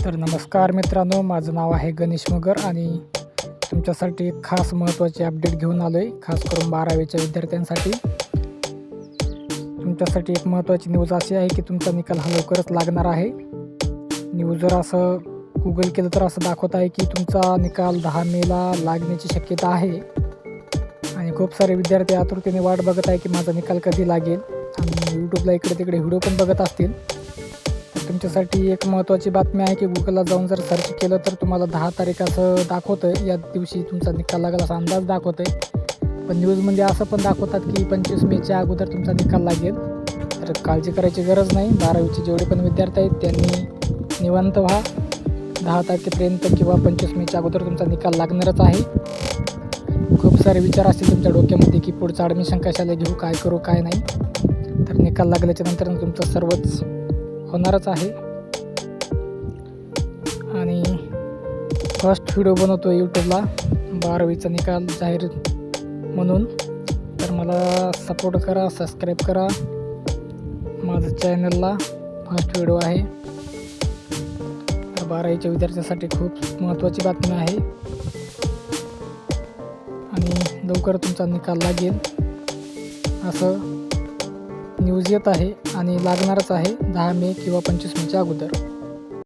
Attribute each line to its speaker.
Speaker 1: तर नमस्कार मित्रांनो, माझं नाव आहे गणेश मगर आणि तुमच्यासाठी एक खास महत्त्वाची अपडेट घेऊन आलो आहे. खास करून 12वीच्या विद्यार्थ्यांसाठी तुमच्यासाठी एक महत्त्वाची न्यूज अशी आहे की तुमचा निकाल हा लवकरच लागणार आहे. न्यूजवर असं गुगल केलं तर असं दाखवत आहे की तुमचा निकाल 10 मेला लागण्याची शक्यता आहे आणि खूप सारे विद्यार्थी आतुरतेने वाट बघत आहे की माझा निकाल कधी लागेल आणि यूट्यूबला इकडे तिकडे व्हिडिओ पण बघत असतील. तुमच्यासाठी एक महत्त्वाची बातमी आहे की गुगलला जाऊन जर सर्च केलं तर तुम्हाला 10 तारीख असं दाखवतं आहे. या दिवशी तुमचा निकाल लागेल असा अंदाज दाखवत आहे. पण न्यूजमध्ये असं पण दाखवतात की 25 मेच्या अगोदर तुमचा निकाल लागेल. तर काळजी करायची गरज नाही. 12वीचे जेवढे पण विद्यार्थी आहेत त्यांनी निवांत व्हा. 10 तारखेपर्यंत किंवा 25 मेच्या अगोदर तुमचा निकाल लागणारच आहे. खूप सारे विचार असतील तुमच्या डोक्यामध्ये की पुढचं ॲडमिशन कशाला घेऊ, काय करू काय नाही. तर निकाल लागल्याच्या नंतर तुमचं सर्वच होणारच आहे. आणि फर्स्ट व्हिडिओ बनवतो यूट्यूबला 12वीचा निकाल जाहीर म्हणून. तर मला सपोर्ट करा, सबस्क्राईब करा माझं चॅनलला. फर्स्ट व्हिडिओ आहे. तर 12वीच्या विद्यार्थ्यांसाठी खूप महत्त्वाची बातमी आहे आणि लवकर तुमचा निकाल लागेल असं न्यूज येत आहे आणि लागणारच आहे 10 मे किंवा 25 मेच्या अगोदर.